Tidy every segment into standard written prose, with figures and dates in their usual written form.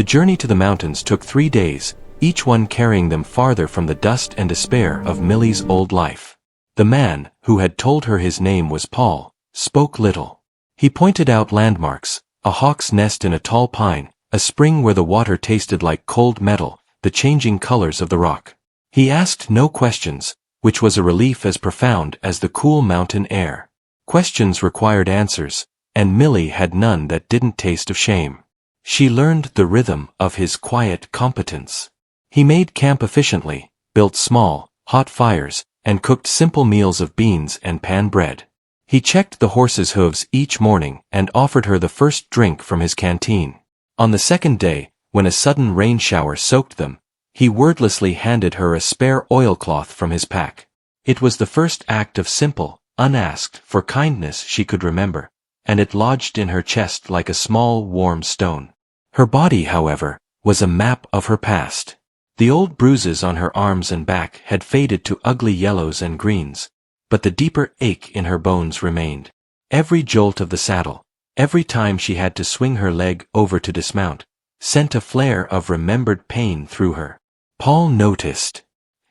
The journey to the mountains took 3 days, each one carrying them farther from the dust and despair of Millie's old life. The man, who had told her his name was Paul, spoke little. He pointed out landmarks, a hawk's nest in a tall pine, a spring where the water tasted like cold metal, the changing colors of the rock. He asked no questions, which was a relief as profound as the cool mountain air. Questions required answers, and Millie had none that didn't taste of shame. She learned the rhythm of his quiet competence. He made camp efficiently, built small, hot fires, and cooked simple meals of beans and pan bread. He checked the horses' hooves each morning and offered her the first drink from his canteen. On the second day, when a sudden rain shower soaked them, he wordlessly handed her a spare oilcloth from his pack. It was the first act of simple, unasked for kindness she could remember, and it lodged in her chest like a small, warm stone. Her body, however, was a map of her past. The old bruises on her arms and back had faded to ugly yellows and greens, but the deeper ache in her bones remained. Every jolt of the saddle, every time she had to swing her leg over to dismount, sent a flare of remembered pain through her. Paul noticed.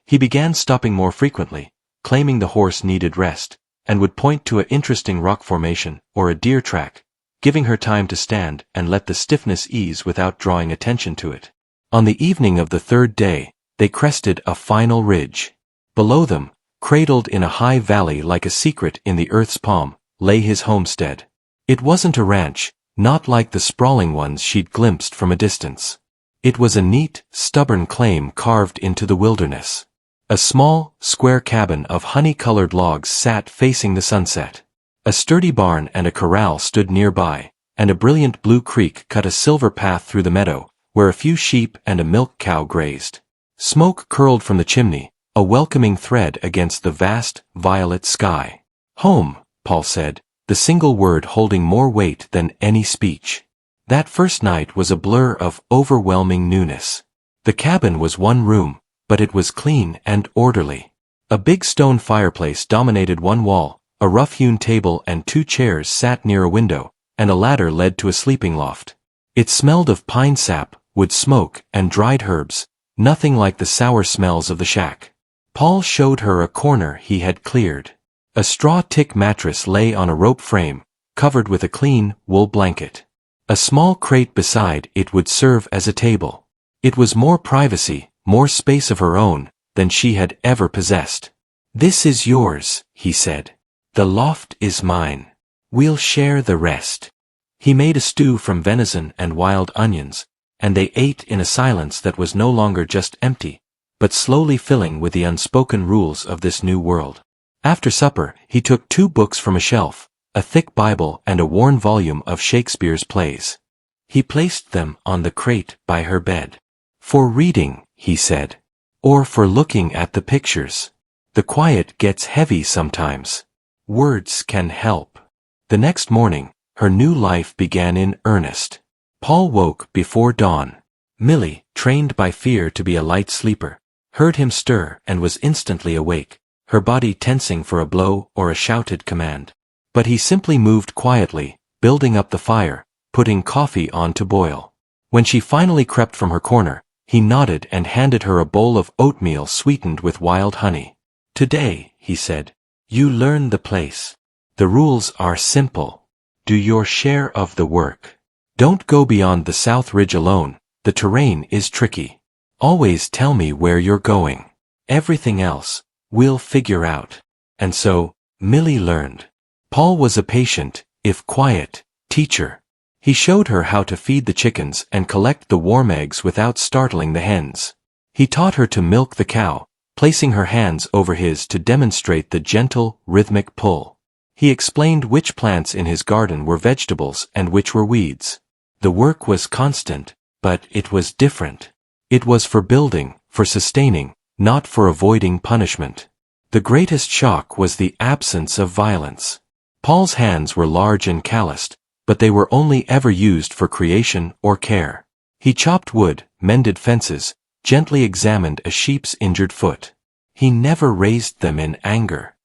He began stopping more frequently, claiming the horse needed rest, and would point to an interesting rock formation or a deer track, giving her time to stand and let the stiffness ease without drawing attention to it. On the evening of the third day, they crested a final ridge. Below them, cradled in a high valley like a secret in the earth's palm, lay his homestead. It wasn't a ranch, not like the sprawling ones she'd glimpsed from a distance. It was a neat, stubborn claim carved into the wilderness. A small, square cabin of honey-colored logs sat facing the sunset. A sturdy barn and a corral stood nearby, and a brilliant blue creek cut a silver path through the meadow, where a few sheep and a milk cow grazed. Smoke curled from the chimney, a welcoming thread against the vast, violet sky. Home, Paul said, the single word holding more weight than any speech. That first night was a blur of overwhelming newness. The cabin was one room, but it was clean and orderly. A big stone fireplace dominated one wall, a rough-hewn table and 2 chairs sat near a window, and a ladder led to a sleeping loft. It smelled of pine sap, wood smoke, and dried herbs, nothing like the sour smells of the shack. Paul showed her a corner he had cleared. A straw tick mattress lay on a rope frame, covered with a clean, wool blanket. A small crate beside it would serve as a table. It was more privacy, more space of her own, than she had ever possessed. "This is yours," he said. "The loft is mine. We'll share the rest." He made a stew from venison and wild onions, and they ate in a silence that was no longer just empty, but slowly filling with the unspoken rules of this new world. After supper, he took 2 books from a shelf, a thick Bible and a worn volume of Shakespeare's plays. He placed them on the crate by her bed. "For reading," he said. "Or for looking at the pictures. The quiet gets heavy sometimes. Words can help." The next morning, her new life began in earnest. Paul woke before dawn. Millie, trained by fear to be a light sleeper, heard him stir and was instantly awake, her body tensing for a blow or a shouted command. But he simply moved quietly, building up the fire, putting coffee on to boil. When she finally crept from her corner, he nodded and handed her a bowl of oatmeal sweetened with wild honey. "Today," he said, "you learn the place. The rules are simple. Do your share of the work. Don't go beyond the South Ridge alone, the terrain is tricky. Always tell me where you're going. Everything else, we'll figure out." And so, Millie learned. Paul was a patient, if quiet, teacher. He showed her how to feed the chickens and collect the warm eggs without startling the hens. He taught her to milk the cow, placing her hands over his to demonstrate the gentle, rhythmic pull. He explained which plants in his garden were vegetables and which were weeds. The work was constant, but it was different. It was for building, for sustaining, not for avoiding punishment. The greatest shock was the absence of violence. Paul's hands were large and calloused, but they were only ever used for creation or care. He chopped wood, mended fences, gently examined a sheep's injured foot. He never raised them in anger.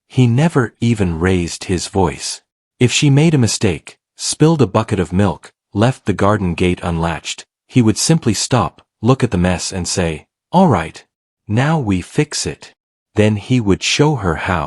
He never even raised his voice. If she made a mistake, spilled a bucket of milk, left the garden gate unlatched, he would simply stop, look at the mess and say, "All right. Now we fix it." Then he would show her how.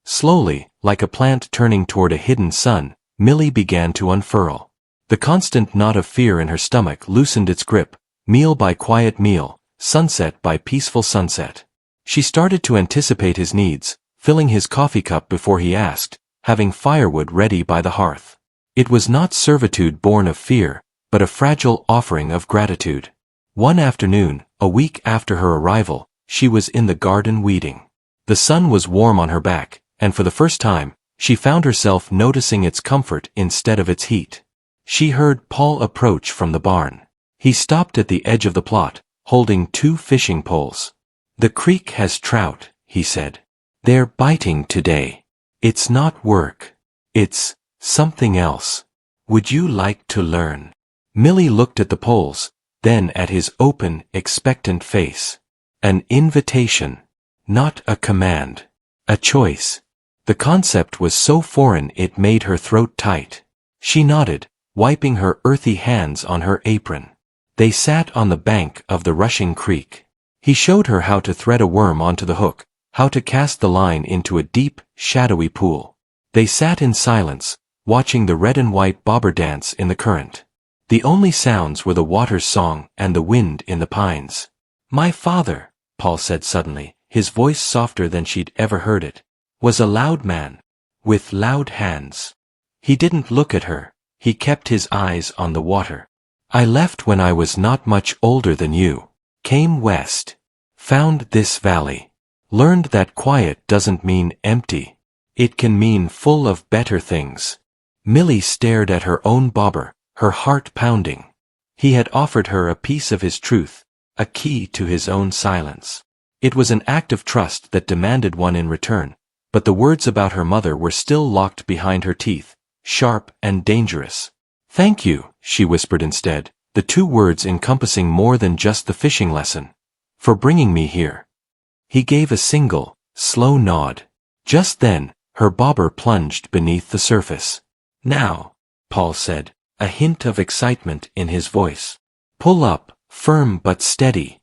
Slowly, like a plant turning toward a hidden sun, Millie began to unfurl. The constant knot of fear in her stomach loosened its grip, meal by quiet meal, sunset by peaceful sunset. She started to anticipate his needs, filling his coffee cup before he asked, having firewood ready by the hearth. It was not servitude born of fear, but a fragile offering of gratitude. One afternoon, a week after her arrival, she was in the garden weeding. The sun was warm on her back, and for the first time, she found herself noticing its comfort instead of its heat. She heard Paul approach from the barn. He stopped at the edge of the plot, holding 2 fishing poles. "The creek has trout," he said. "They're biting today. It's not work. It's something else. Would you like to learn?" Millie looked at the poles, then at his open, expectant face. An invitation. Not a command. A choice. The concept was so foreign it made her throat tight. She nodded, wiping her earthy hands on her apron. They sat on the bank of the rushing creek. He showed her how to thread a worm onto the hook, how to cast the line into a deep, shadowy pool. They sat in silence, watching the red and white bobber dance in the current. The only sounds were the water's song and the wind in the pines. "My father," Paul said suddenly, his voice softer than she'd ever heard it, "was a loud man. With loud hands." He didn't look at her. He kept his eyes on the water. "I left when I was not much older than you. Came west. Found this valley. Learned that quiet doesn't mean empty. It can mean full of better things." Millie stared at her own bobber, her heart pounding. He had offered her a piece of his truth, a key to his own silence. It was an act of trust that demanded one in return, but the words about her mother were still locked behind her teeth, sharp and dangerous. "Thank you," she whispered instead, the 2 words encompassing more than just the fishing lesson. "For bringing me here." He gave a single, slow nod. Just then, her bobber plunged beneath the surface. "Now," Paul said, a hint of excitement in his voice. "Pull up, firm but steady."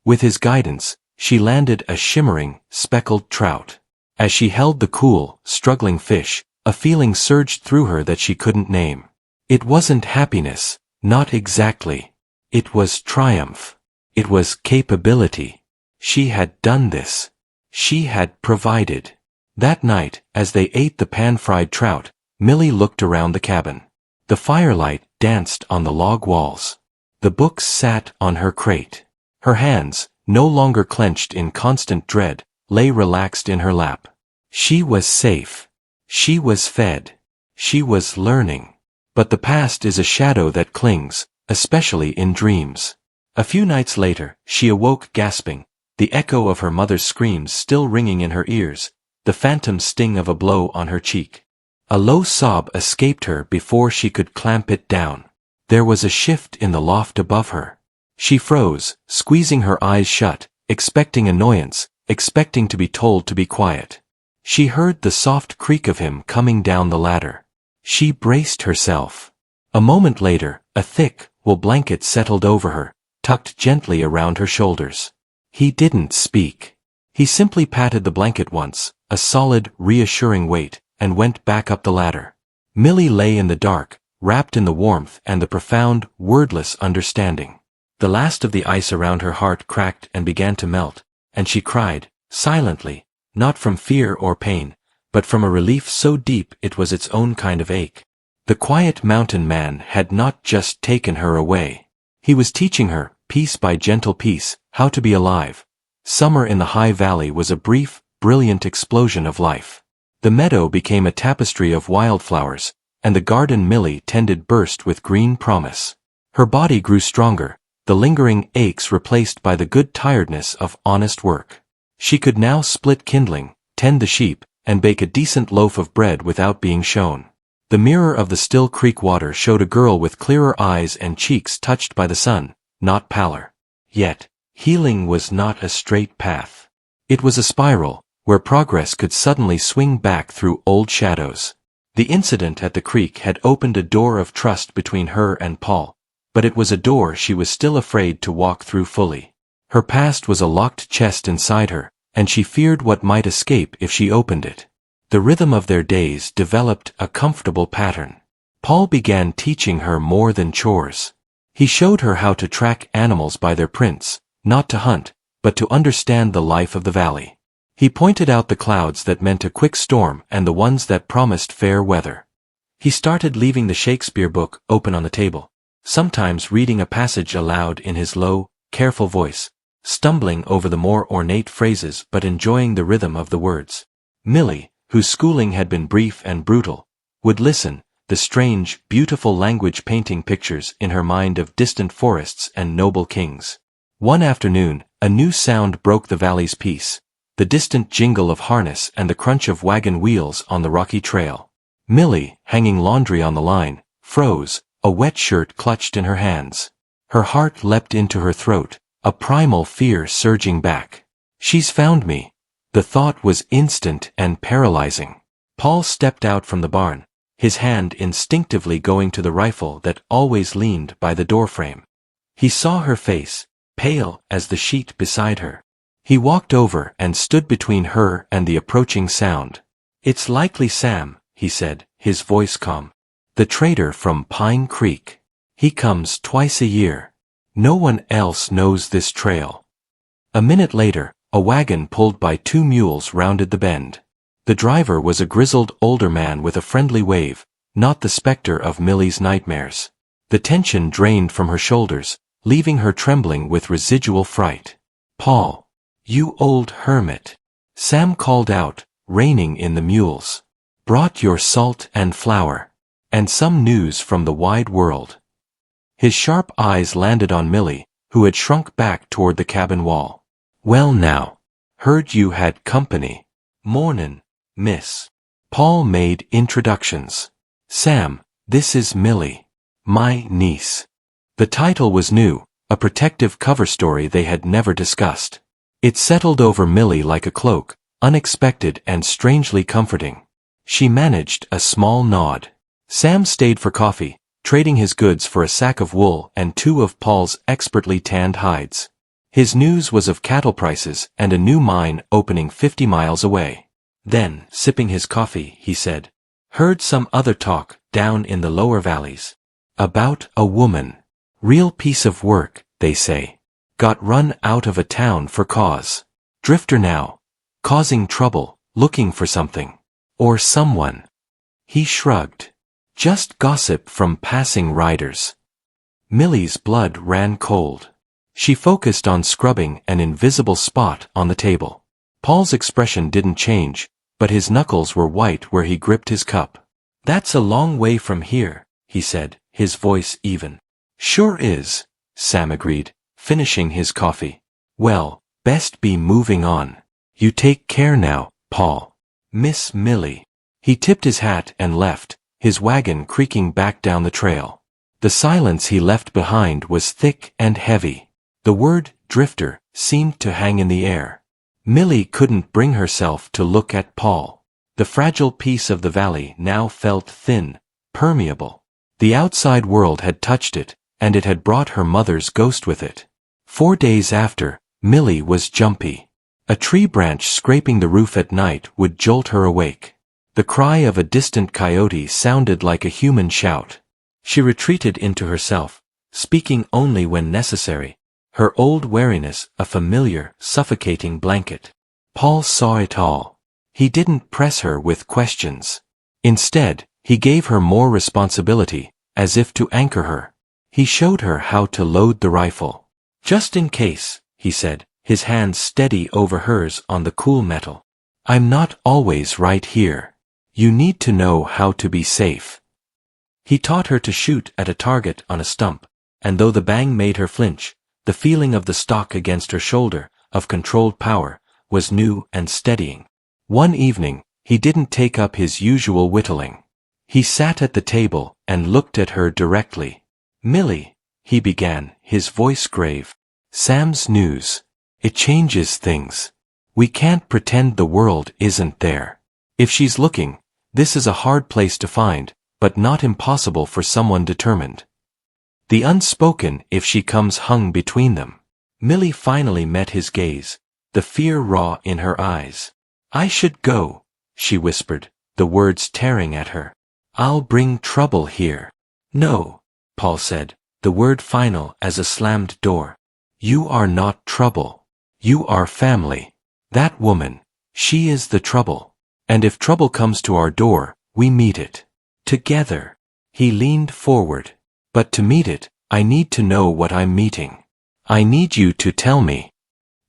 With his guidance, she landed a shimmering, speckled trout. As she held the cool, struggling fish, a feeling surged through her that she couldn't name. It wasn't happiness, not exactly. It was triumph. It was capability. She had done this. She had provided. That night, as they ate the pan-fried trout, Millie looked around the cabin. The firelight danced on the log walls. The books sat on her crate. Her hands, no longer clenched in constant dread, lay relaxed in her lap. She was safe. She was fed. She was learning. But the past is a shadow that clings, especially in dreams. A few nights later, she awoke gasping, the echo of her mother's screams still ringing in her ears, the phantom sting of a blow on her cheek. A low sob escaped her before she could clamp it down. There was a shift in the loft above her. She froze, squeezing her eyes shut, expecting annoyance, expecting to be told to be quiet. She heard the soft creak of him coming down the ladder. She braced herself. A moment later, a thick, wool blanket settled over her, tucked gently around her shoulders. He didn't speak. He simply patted the blanket once, a solid, reassuring weight, and went back up the ladder. Millie lay in the dark, wrapped in the warmth and the profound, wordless understanding. The last of the ice around her heart cracked and began to melt, and she cried, silently, not from fear or pain, but from a relief so deep it was its own kind of ache. The quiet mountain man had not just taken her away. He was teaching her, piece by gentle piece, how to be alive. Summer in the high valley was a brief, brilliant explosion of life. The meadow became a tapestry of wildflowers, and the garden Millie tended burst with green promise. Her body grew stronger, the lingering aches replaced by the good tiredness of honest work. She could now split kindling, tend the sheep, and bake a decent loaf of bread without being shown. The mirror of the still creek water showed a girl with clearer eyes and cheeks touched by the sun, not pallor. Yet, healing was not a straight path. It was a spiral, where progress could suddenly swing back through old shadows. The incident at the creek had opened a door of trust between her and Paul, but it was a door she was still afraid to walk through fully. Her past was a locked chest inside her, and she feared what might escape if she opened it. The rhythm of their days developed a comfortable pattern. Paul began teaching her more than chores. He showed her how to track animals by their prints, not to hunt, but to understand the life of the valley. He pointed out the clouds that meant a quick storm and the ones that promised fair weather. He started leaving the Shakespeare book open on the table, sometimes reading a passage aloud in his low, careful voice, stumbling over the more ornate phrases but enjoying the rhythm of the words. Millie, whose schooling had been brief and brutal, would listen, the strange, beautiful language painting pictures in her mind of distant forests and noble kings. One afternoon, a new sound broke the valley's peace, the distant jingle of harness and the crunch of wagon wheels on the rocky trail. Millie, hanging laundry on the line, froze, a wet shirt clutched in her hands. Her heart leapt into her throat, a primal fear surging back. She's found me. The thought was instant and paralyzing. Paul stepped out from the barn, his hand instinctively going to the rifle that always leaned by the doorframe. He saw her face, pale as the sheet beside her. He walked over and stood between her and the approaching sound. "It's likely Sam," he said, his voice calm. "The trader from Pine Creek. He comes twice a year. No one else knows this trail." A minute later, a wagon pulled by 2 mules rounded the bend. The driver was a grizzled older man with a friendly wave, not the specter of Millie's nightmares. The tension drained from her shoulders, leaving her trembling with residual fright. "Paul, you old hermit," Sam called out, reining in the mules. "Brought your salt and flour, and some news from the wide world." His sharp eyes landed on Millie, who had shrunk back toward the cabin wall. "Well now, heard you had company. Mornin', miss." Paul made introductions. "Sam, this is Millie. My niece." The title was new, a protective cover story they had never discussed. It settled over Millie like a cloak, unexpected and strangely comforting. She managed a small nod. Sam stayed for coffee, trading his goods for a sack of wool and 2 of Paul's expertly tanned hides. His news was of cattle prices and a new mine opening 50 miles away. Then, sipping his coffee, he said, "Heard some other talk down in the lower valleys. About a woman. Real piece of work, they say. Got run out of a town for cause. Drifter now. Causing trouble, looking for something. Or someone." He shrugged. "Just gossip from passing riders." Millie's blood ran cold. She focused on scrubbing an invisible spot on the table. Paul's expression didn't change, but his knuckles were white where he gripped his cup. "That's a long way from here," he said, his voice even. "Sure is," Sam agreed, finishing his coffee. "Well, best be moving on. You take care now, Paul. Miss Millie." He tipped his hat and left, his wagon creaking back down the trail. The silence he left behind was thick and heavy. The word drifter seemed to hang in the air. Millie couldn't bring herself to look at Paul. The fragile piece of the valley now felt thin, permeable. The outside world had touched it, and it had brought her mother's ghost with it. 4 days after, Millie was jumpy. A tree branch scraping the roof at night would jolt her awake. The cry of a distant coyote sounded like a human shout. She retreated into herself, speaking only when necessary, her old wariness a familiar, suffocating blanket. Paul saw it all. He didn't press her with questions. Instead, he gave her more responsibility, as if to anchor her. He showed her how to load the rifle. "Just in case," he said, his hand steady over hers on the cool metal. "I'm not always right here. You need to know how to be safe." He taught her to shoot at a target on a stump, and though the bang made her flinch, the feeling of the stock against her shoulder, of controlled power, was new and steadying. One evening, he didn't take up his usual whittling. He sat at the table and looked at her directly. "Millie," he began, his voice grave. "Sam's news. It changes things. We can't pretend the world isn't there. If she's looking, this is a hard place to find, but not impossible for someone determined." The unspoken if she comes hung between them. Millie finally met his gaze, the fear raw in her eyes. "I should go," she whispered, the words tearing at her. "I'll bring trouble here." "No," Paul said, the word final as a slammed door. "You are not trouble. You are family. That woman, she is the trouble. And if trouble comes to our door, we meet it. Together." He leaned forward. "But to meet it, I need to know what I'm meeting. I need you to tell me."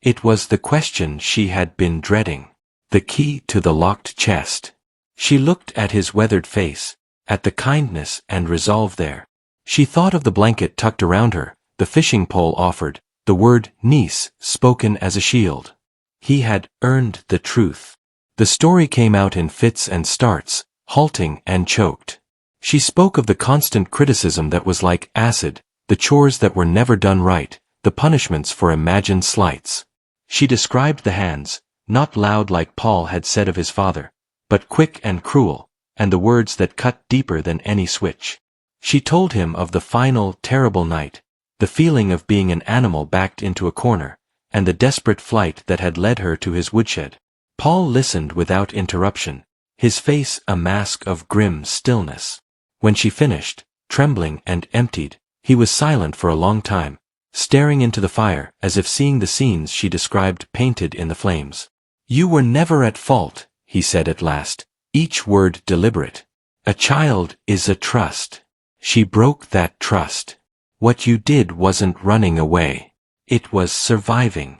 It was the question she had been dreading. The key to the locked chest. She looked at his weathered face, at the kindness and resolve there. She thought of the blanket tucked around her, the fishing pole offered, the word niece spoken as a shield. He had earned the truth. The story came out in fits and starts, halting and choked. She spoke of the constant criticism that was like acid, the chores that were never done right, the punishments for imagined slights. She described the hands, not loud like Paul had said of his father, but quick and cruel, and the words that cut deeper than any switch. She told him of the final, terrible night, the feeling of being an animal backed into a corner, and the desperate flight that had led her to his woodshed. Paul listened without interruption, his face a mask of grim stillness. When she finished, trembling and emptied, he was silent for a long time, staring into the fire as if seeing the scenes she described painted in the flames. "You were never at fault," he said at last, each word deliberate. "A child is a trust. She broke that trust. What you did wasn't running away. It was surviving."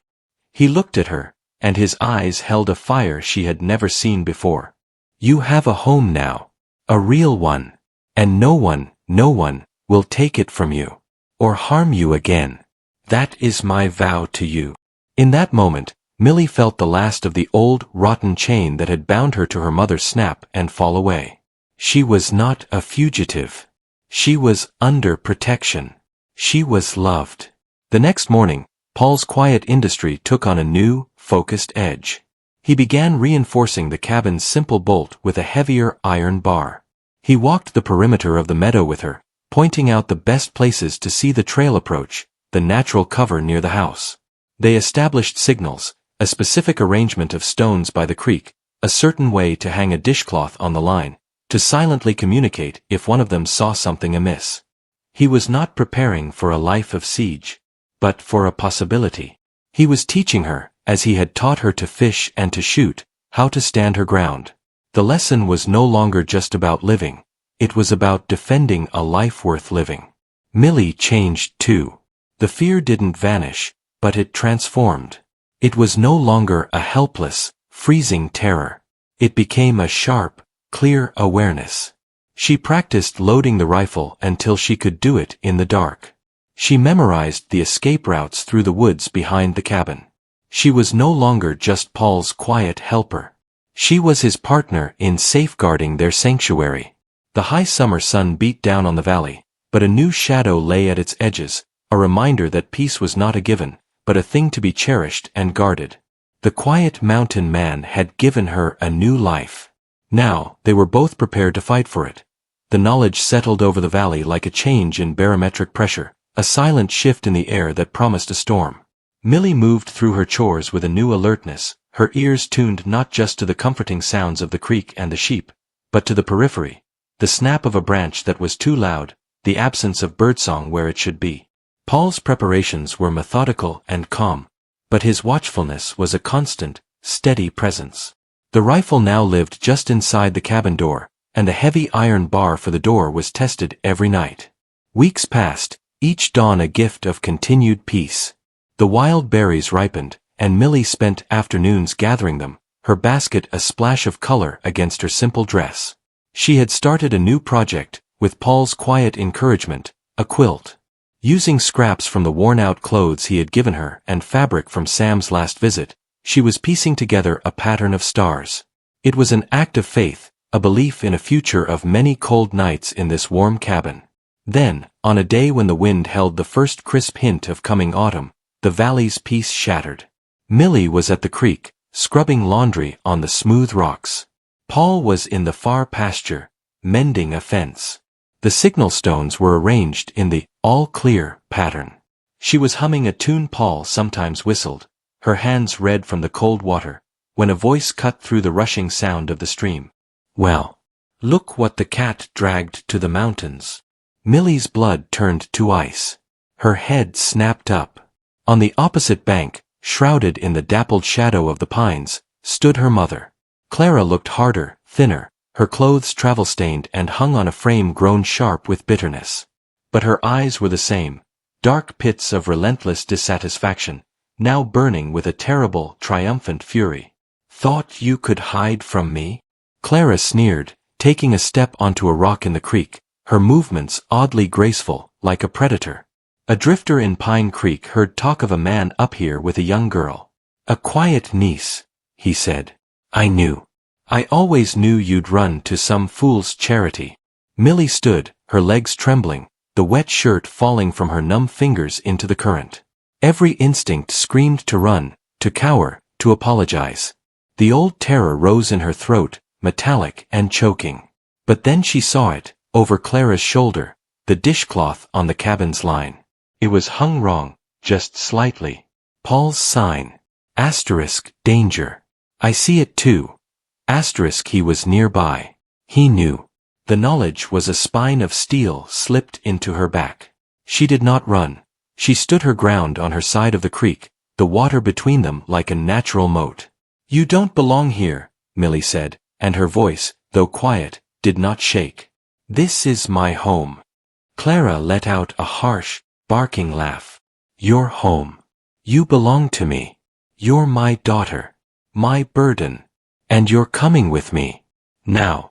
He looked at her, and his eyes held a fire she had never seen before. "You have a home now. A real one. And no one will take it from you. Or harm you again. That is my vow to you." In that moment, Millie felt the last of the old, rotten chain that had bound her to her mother snap and fall away. She was not a fugitive. She was under protection. She was loved. The next morning, Paul's quiet industry took on a new, focused edge. He began reinforcing the cabin's simple bolt with a heavier iron bar. He walked the perimeter of the meadow with her, pointing out the best places to see the trail approach, the natural cover near the house. They established signals, a specific arrangement of stones by the creek, a certain way to hang a dishcloth on the line, to silently communicate if one of them saw something amiss. He was not preparing for a life of siege, but for a possibility. He was teaching her, as he had taught her to fish and to shoot, how to stand her ground. The lesson was no longer just about living, it was about defending a life worth living. Millie changed too. The fear didn't vanish, but it transformed. It was no longer a helpless, freezing terror. It became a sharp, clear awareness. She practiced loading the rifle until she could do it in the dark. She memorized the escape routes through the woods behind the cabin. She was no longer just Paul's quiet helper. She was his partner in safeguarding their sanctuary. The high summer sun beat down on the valley, but a new shadow lay at its edges, a reminder that peace was not a given, but a thing to be cherished and guarded. The quiet mountain man had given her a new life. Now, they were both prepared to fight for it. The knowledge settled over the valley like a change in barometric pressure, a silent shift in the air that promised a storm. Millie moved through her chores with a new alertness, her ears tuned not just to the comforting sounds of the creek and the sheep, but to the periphery, the snap of a branch that was too loud, the absence of birdsong where it should be. Paul's preparations were methodical and calm, but his watchfulness was a constant, steady presence. The rifle now lived just inside the cabin door, and a heavy iron bar for the door was tested every night. Weeks passed, each dawn a gift of continued peace. The wild berries ripened, and Millie spent afternoons gathering them, her basket a splash of color against her simple dress. She had started a new project, with Paul's quiet encouragement, a quilt. Using scraps from the worn-out clothes he had given her and fabric from Sam's last visit, she was piecing together a pattern of stars. It was an act of faith, a belief in a future of many cold nights in this warm cabin. Then, on a day when the wind held the first crisp hint of coming autumn, the valley's peace shattered. Millie was at the creek, scrubbing laundry on the smooth rocks. Paul was in the far pasture, mending a fence. The signal stones were arranged in the all clear pattern. She was humming a tune Paul sometimes whistled, her hands red from the cold water, when a voice cut through the rushing sound of the stream. Well, look what the cat dragged to the mountains. Millie's blood turned to ice. Her head snapped up. On the opposite bank, shrouded in the dappled shadow of the pines, stood her mother. Clara looked harder, thinner, her clothes travel-stained and hung on a frame grown sharp with bitterness. But her eyes were the same, dark pits of relentless dissatisfaction, now burning with a terrible, triumphant fury. Thought you could hide from me? Clara sneered, taking a step onto a rock in the creek, her movements oddly graceful, like a predator. A drifter in Pine Creek heard talk of a man up here with a young girl. A quiet niece, he said. I always knew you'd run to some fool's charity. Millie stood, her legs trembling, the wet shirt falling from her numb fingers into the current. Every instinct screamed to run, to cower, to apologize. The old terror rose in her throat, metallic and choking. But then she saw it, over Clara's shoulder, the dishcloth on the cabin's line. It was hung wrong, just slightly. Paul's sign. Danger. I see it too. He was nearby. He knew. The knowledge was a spine of steel slipped into her back. She did not run. She stood her ground on her side of the creek, the water between them like a natural moat. You don't belong here, Millie said, and her voice, though quiet, did not shake. This is my home. Clara let out a harsh, barking laugh. Your home. You belong to me. You're my daughter. My burden. And you're coming with me. Now.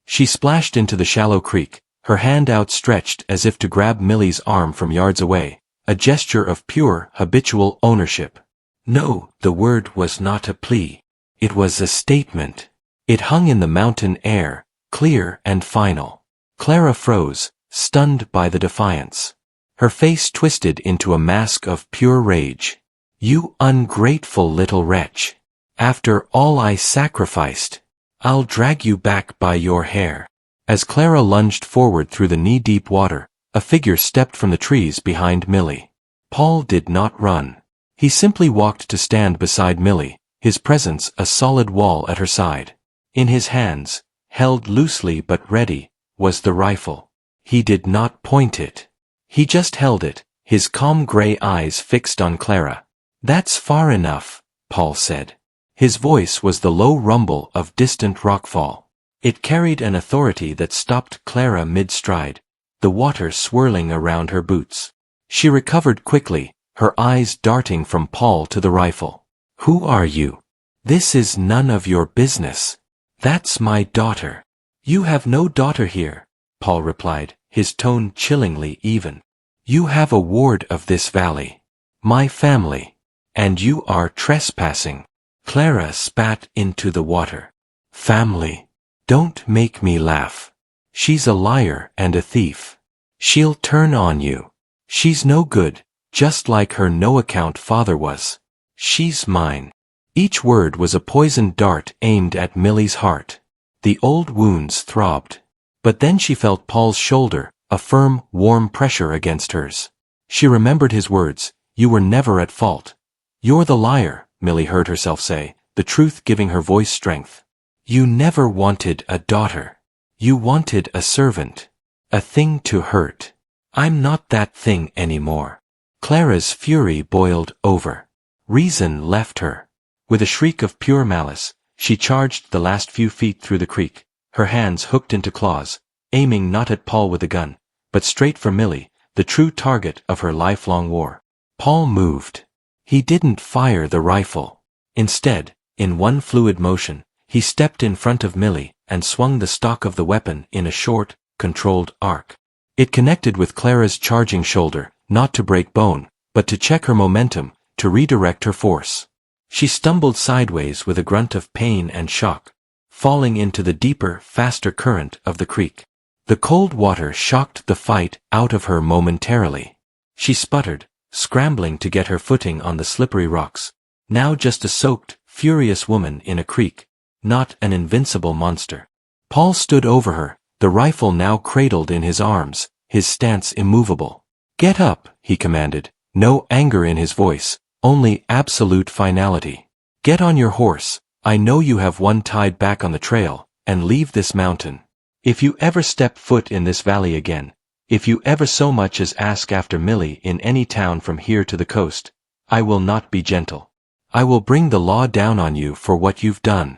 She splashed into the shallow creek, her hand outstretched as if to grab Millie's arm from yards away, a gesture of pure, habitual ownership. No, the word was not a plea. It was a statement. It hung in the mountain air, clear and final. Clara froze, stunned by the defiance. Her face twisted into a mask of pure rage. You ungrateful little wretch. After all I sacrificed, I'll drag you back by your hair. As Clara lunged forward through the knee-deep water, a figure stepped from the trees behind Millie. Paul did not run. He simply walked to stand beside Millie, his presence a solid wall at her side. In his hands, held loosely but ready, was the rifle. He did not point it. He just held it, his calm gray eyes fixed on Clara. That's far enough, Paul said. His voice was the low rumble of distant rockfall. It carried an authority that stopped Clara mid-stride, the water swirling around her boots. She recovered quickly, her eyes darting from Paul to the rifle. Who are you? This is none of your business. That's my daughter. You have no daughter here, Paul replied, his tone chillingly even. You have a ward of this valley. My family. And you are trespassing. Clara spat into the water. Family. Don't make me laugh. She's a liar and a thief. She'll turn on you. She's no good, just like her no-account father was. She's mine. Each word was a poisoned dart aimed at Millie's heart. The old wounds throbbed. But then she felt Paul's shoulder, a firm, warm pressure against hers. She remembered his words, you were never at fault. You're the liar, Millie heard herself say, the truth giving her voice strength. You never wanted a daughter. You wanted a servant. A thing to hurt. I'm not that thing anymore. Clara's fury boiled over. Reason left her. With a shriek of pure malice, she charged the last few feet through the creek, her hands hooked into claws, aiming not at Paul with a gun, but straight for Millie, the true target of her lifelong war. Paul moved. He didn't fire the rifle. Instead, in one fluid motion, he stepped in front of Millie and swung the stock of the weapon in a short, controlled arc. It connected with Clara's charging shoulder, not to break bone, but to check her momentum, to redirect her force. She stumbled sideways with a grunt of pain and shock, falling into the deeper, faster current of the creek. The cold water shocked the fight out of her momentarily. She sputtered, scrambling to get her footing on the slippery rocks, now just a soaked, furious woman in a creek, not an invincible monster. Paul stood over her, the rifle now cradled in his arms, his stance immovable. "Get up," he commanded, no anger in his voice, only absolute finality. "Get on your horse, I know you have one tied back on the trail, and leave this mountain. If you ever step foot in this valley again, if you ever so much as ask after Millie in any town from here to the coast, I will not be gentle. I will bring the law down on you for what you've done.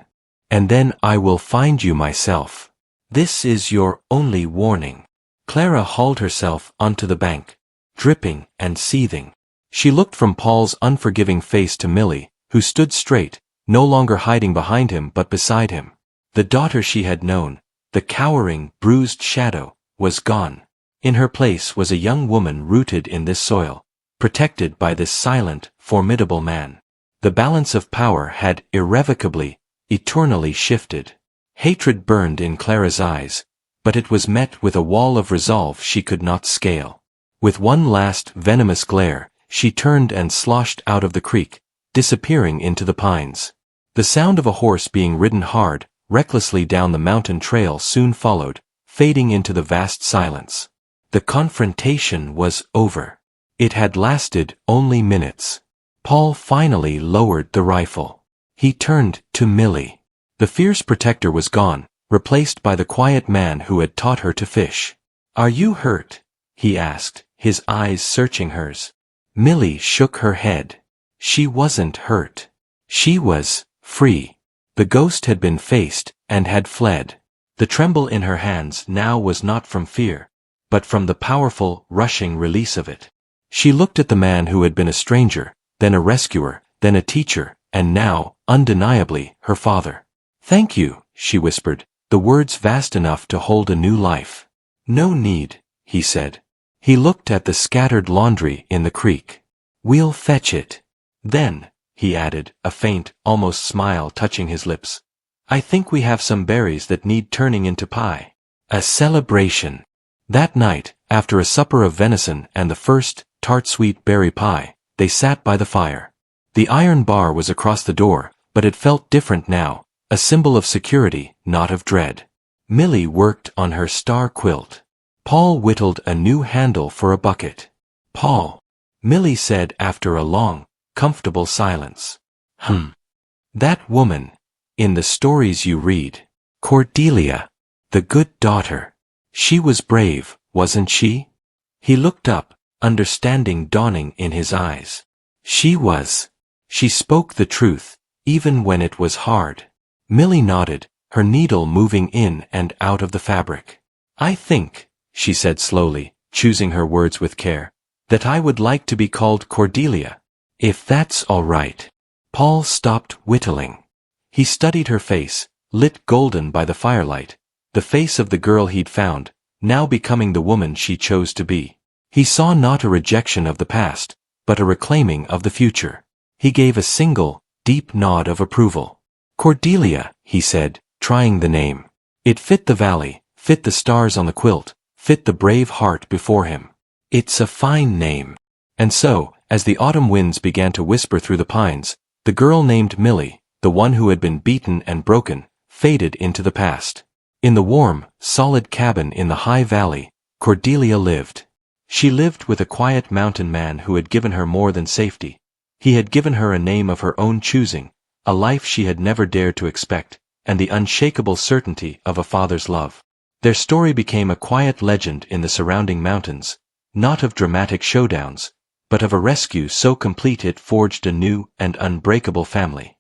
And then I will find you myself. This is your only warning." Clara hauled herself onto the bank, dripping and seething. She looked from Paul's unforgiving face to Millie, who stood straight, no longer hiding behind him but beside him. The daughter she had known, the cowering, bruised shadow, was gone. In her place was a young woman rooted in this soil, protected by this silent, formidable man. The balance of power had irrevocably, eternally shifted. Hatred burned in Clara's eyes, but it was met with a wall of resolve she could not scale. With one last venomous glare, she turned and sloshed out of the creek, disappearing into the pines. The sound of a horse being ridden hard, recklessly down the mountain trail soon followed, fading into the vast silence. The confrontation was over. It had lasted only minutes. Paul finally lowered the rifle. He turned to Millie. The fierce protector was gone, replaced by the quiet man who had taught her to fish. "Are you hurt?" he asked, his eyes searching hers. Millie shook her head. She wasn't hurt. She was free. The ghost had been faced, and had fled. The tremble in her hands now was not from fear, but from the powerful, rushing release of it. She looked at the man who had been a stranger, then a rescuer, then a teacher, and now, undeniably, her father. "Thank you," she whispered, the words vast enough to hold a new life. "No need," he said. He looked at the scattered laundry in the creek. "We'll fetch it. Then," he added, a faint, almost smile touching his lips, "I think we have some berries that need turning into pie." A celebration. That night, after a supper of venison and the first, tart sweet berry pie, they sat by the fire. The iron bar was across the door, but it felt different now, a symbol of security, not of dread. Millie worked on her star quilt. Paul whittled a new handle for a bucket. "Paul," Millie said after a long, comfortable silence. That woman, in the stories you read, Cordelia, the good daughter. She was brave, wasn't she?" He looked up, understanding dawning in his eyes. "She was. She spoke the truth, even when it was hard." Millie nodded, her needle moving in and out of the fabric. "I think," she said slowly, choosing her words with care, "that I would like to be called Cordelia, if that's all right." Paul stopped whittling. He studied her face, lit golden by the firelight, the face of the girl he'd found, now becoming the woman she chose to be. He saw not a rejection of the past, but a reclaiming of the future. He gave a single, deep nod of approval. "Cordelia," he said, trying the name. It fit the valley, fit the stars on the quilt, fit the brave heart before him. "It's a fine name." And so, as the autumn winds began to whisper through the pines, the girl named Millie, the one who had been beaten and broken, faded into the past. In the warm, solid cabin in the high valley, Cordelia lived. She lived with a quiet mountain man who had given her more than safety. He had given her a name of her own choosing, a life she had never dared to expect, and the unshakable certainty of a father's love. Their story became a quiet legend in the surrounding mountains, not of dramatic showdowns, but of a rescue so complete it forged a new and unbreakable family.